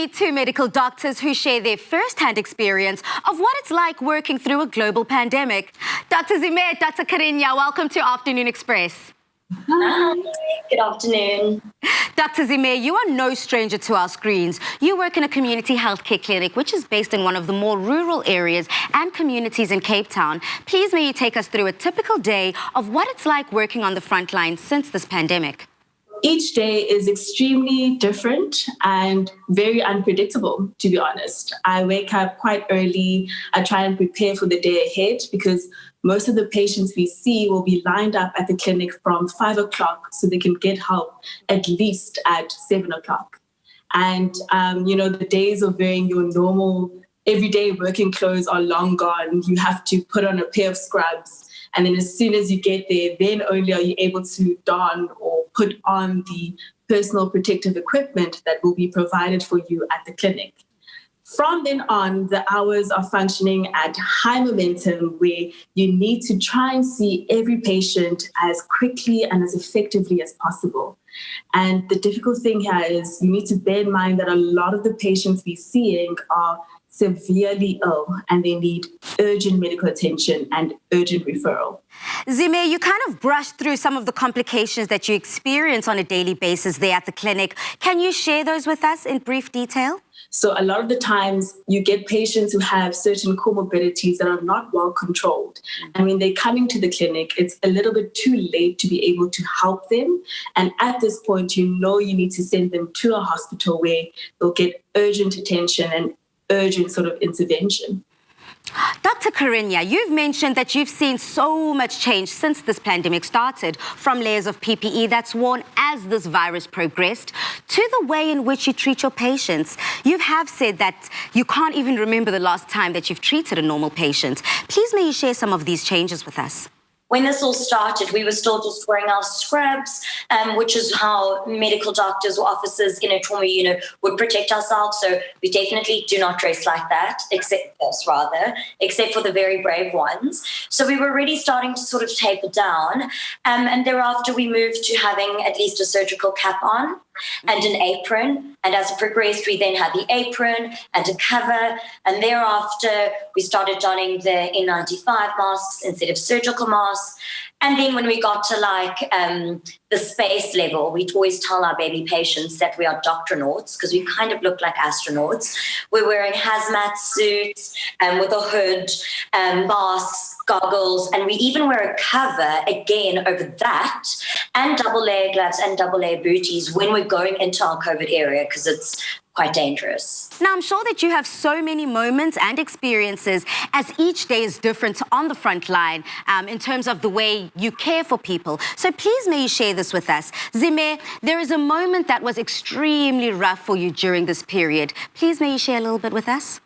meet two medical doctors who share their first-hand experience of what it's like working through a global pandemic. Dr. Zime, Dr. Karinya, welcome to Afternoon Express. Hi, good afternoon. Dr. Zime, you are no stranger to our screens. You work in a community healthcare clinic, which is based in one of the more rural areas and communities in Cape Town. Please may you take us through a typical day of what it's like working on the front line since this pandemic. Each day is extremely different and very unpredictable, to be honest. I wake up quite early. I try and prepare for the day ahead because most of the patients we see will be lined up at the clinic from 5 o'clock so they can get help at least at 7 o'clock. And, the days of wearing your normal everyday working clothes are long gone. You have to put on a pair of scrubs. And then as soon as you get there, then only are you able to don or put on the personal protective equipment that will be provided for you at the clinic. From then on, the hours are functioning at high momentum where you need to try and see every patient as quickly and as effectively as possible. And the difficult thing here is you need to bear in mind that a lot of the patients we're seeing are severely ill and they need urgent medical attention and urgent referral. Zime, you kind of brushed through some of the complications that you experience on a daily basis there at the clinic. Can you share those with us in brief detail? So a lot of the times you get patients who have certain comorbidities that are not well controlled. And when they're coming to the clinic, it's a little bit too late to be able to help them. And at this point, you need to send them to a hospital where they'll get urgent attention and urgent sort of intervention. Dr. Karinya, you've mentioned that you've seen so much change since this pandemic started, from layers of PPE that's worn as this virus progressed to the way in which you treat your patients. You have said that you can't even remember the last time that you've treated a normal patient. Please may you share some of these changes with us. When this all started, we were still just wearing our scrubs, which is how medical doctors or officers in a trauma unit would protect ourselves. So we definitely do not dress like that, except for the very brave ones. So we were already starting to sort of taper down. And thereafter, we moved to having at least a surgical cap on and an apron. And as it progressed, we then had the apron and a cover. And thereafter, we started donning the N95 masks instead of surgical masks. And then when we got to the space level, we'd always tell our baby patients that we are doctronauts because we kind of look like astronauts. We're wearing hazmat suits with a hood, masks, goggles, and we even wear a cover again over that and double layer gloves and double layer booties when we're going into our COVID area because it's quite dangerous. Now, I'm sure that you have so many moments and experiences as each day is different on the front line in terms of the way you care for people. So please may you share this with us. Zime, there is a moment that was extremely rough for you during this period. Please may you share a little bit with us?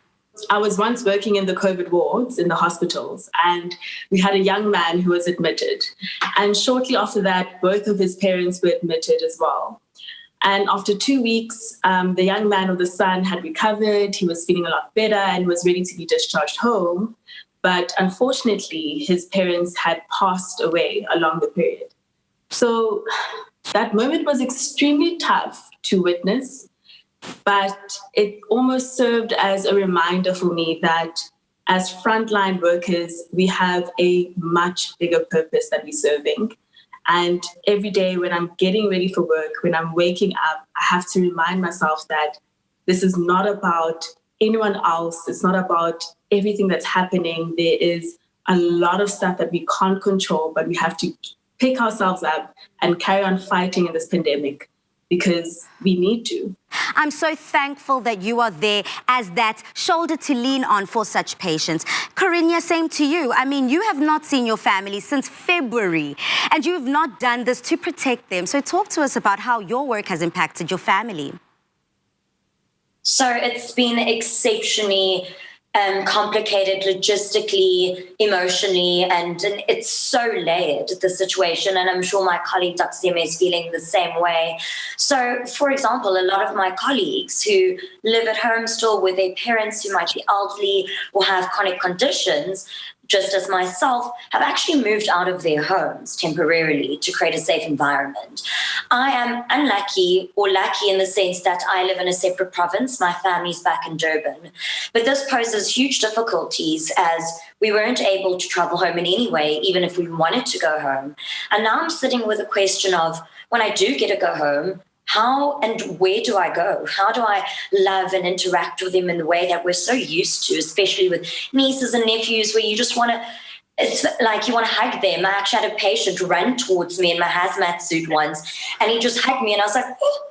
I was once working in the COVID wards in the hospitals, and we had a young man who was admitted. And shortly after that, both of his parents were admitted as well. And after 2 weeks, the young man or the son had recovered. He was feeling a lot better and was ready to be discharged home. But unfortunately, his parents had passed away along the period. So that moment was extremely tough to witness, but it almost served as a reminder for me that as frontline workers, we have a much bigger purpose that we're serving. And every day when I'm getting ready for work, when I'm waking up, I have to remind myself that this is not about anyone else. It's not about everything that's happening. There is a lot of stuff that we can't control, but we have to pick ourselves up and carry on fighting in this pandemic because we need to. I'm so thankful that you are there as that shoulder to lean on for such patients. Karinya, same to you. I mean, you have not seen your family since February, and you have not done this to protect them. So talk to us about how your work has impacted your family. So it's been exceptionally complicated logistically, emotionally, and it's so layered, the situation, and I'm sure my colleague Dr. Zime is feeling the same way. So, for example, a lot of my colleagues who live at home still with their parents who might be elderly or have chronic conditions, just as myself, have actually moved out of their homes temporarily to create a safe environment. I am unlucky, or lucky in the sense that I live in a separate province. My family's back in Durban. But this poses huge difficulties as we weren't able to travel home in any way, even if we wanted to go home. And now I'm sitting with a question of, when I do get to go home, how and where do I go? How do I love and interact with them in the way that we're so used to, especially with nieces and nephews, where you just want to, it's like you want to hug them. I actually had a patient run towards me in my hazmat suit once, and he just hugged me, and I was like, oh.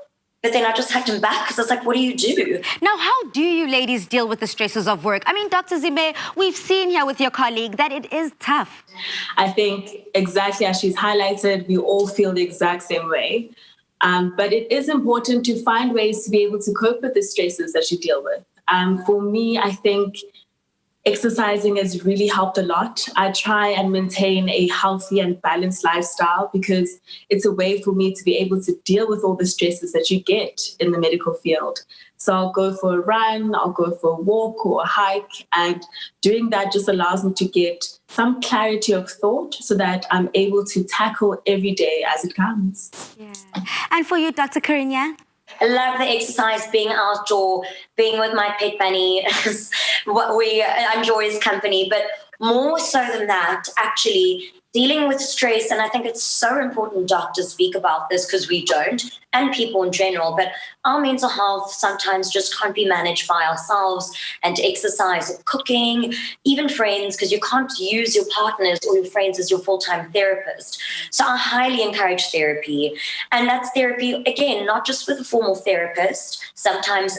But then I just hugged him back because I was like, what do you do? Now, how do you ladies deal with the stresses of work? I mean, Dr. Zime, we've seen here with your colleague that it is tough. I think exactly as she's highlighted, we all feel the exact same way. But it is important to find ways to be able to cope with the stresses that you deal with. For me, I think exercising has really helped a lot. I try and maintain a healthy and balanced lifestyle because it's a way for me to be able to deal with all the stresses that you get in the medical field. So I'll go for a run, I'll go for a walk or a hike, and doing that just allows me to get some clarity of thought so that I'm able to tackle every day as it comes. Yeah. And for you, Dr. Karinya? I love the exercise, being outdoor, being with my pet bunny. What we enjoy his company, but more so than that, actually dealing with stress. And I think it's so important doctors speak about this because we don't, and people in general, but our mental health sometimes just can't be managed by ourselves, and exercise or cooking, even friends, because you can't use your partners or your friends as your full-time therapist. So I highly encourage therapy. And that's therapy, again, not just with a formal therapist. Sometimes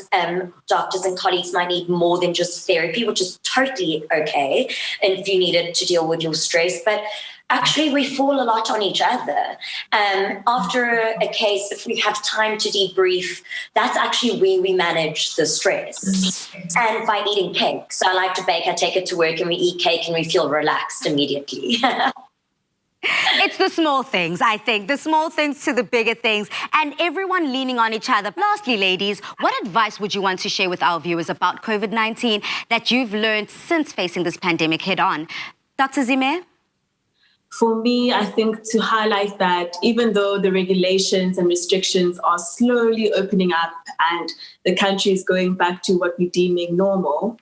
doctors and colleagues might need more than just therapy, which is totally okay if you need it to deal with your stress. But actually, we fall a lot on each other. After a case, if we have time to debrief, that's actually where we manage the stress. And by eating cake. So I like to bake, I take it to work and we eat cake and we feel relaxed immediately. It's the small things, I think, the small things to the bigger things, and everyone leaning on each other. Lastly, ladies, what advice would you want to share with our viewers about COVID-19 that you've learned since facing this pandemic head on? Dr. Zime? For me, I think to highlight that even though the regulations and restrictions are slowly opening up and the country is going back to what we're deeming normal,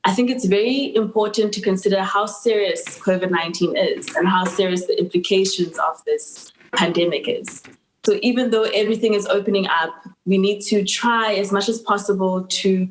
I think it's very important to consider how serious COVID-19 is and how serious the implications of this pandemic is. So even though everything is opening up, we need to try as much as possible to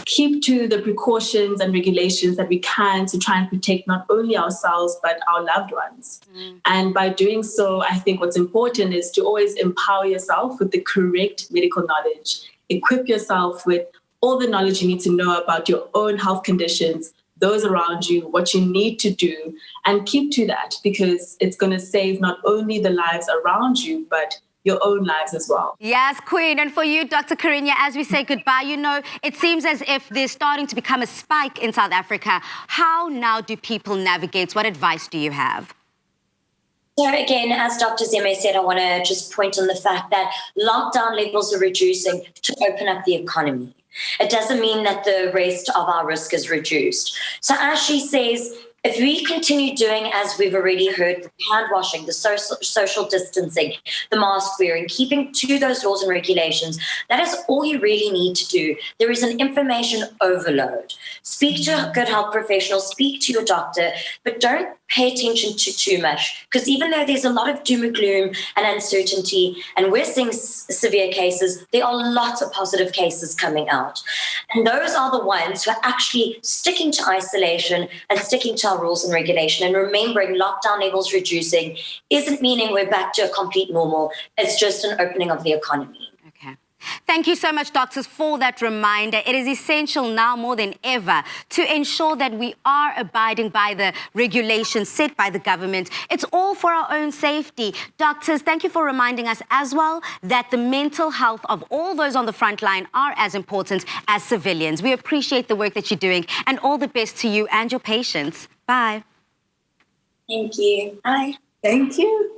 keep to the precautions and regulations that we can to try and protect not only ourselves, but our loved ones. And by doing so, I think what's important is to always empower yourself with the correct medical knowledge, equip yourself with all the knowledge you need to know about your own health conditions, those around you, what you need to do, and keep to that because it's going to save not only the lives around you, but your own lives as well. Yes, Queen. And for you, Dr. Karinya, as we say goodbye, you know, it seems as if there's starting to become a spike in South Africa. How now do people navigate? What advice do you have? So again, as Dr. Zime said, I want to just point on the fact that lockdown levels are reducing to open up the economy. It doesn't mean that the rest of our risk is reduced. So as she says, if we continue doing, as we've already heard, the hand washing, the social distancing, the mask wearing, keeping to those laws and regulations, that is all you really need to do. There is an information overload. Speak to a good health professional, speak to your doctor, but don't pay attention to too much. Because even though there's a lot of doom and gloom and uncertainty, and we're seeing severe cases, there are lots of positive cases coming out. And those are the ones who are actually sticking to isolation and sticking to our rules and regulation, and remembering lockdown levels reducing isn't meaning we're back to a complete normal. It's just an opening of the economy. Okay. Thank you so much, doctors, for that reminder. It is essential now more than ever to ensure that we are abiding by the regulations set by the government. It's all for our own safety. Doctors, thank you for reminding us as well that the mental health of all those on the front line are as important as civilians. We appreciate the work that you're doing, and all the best to you and your patients. Bye. Thank you. Bye. Thank you.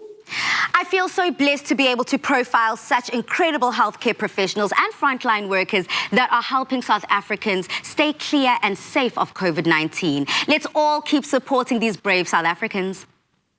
I feel so blessed to be able to profile such incredible healthcare professionals and frontline workers that are helping South Africans stay clear and safe of COVID-19. Let's all keep supporting these brave South Africans.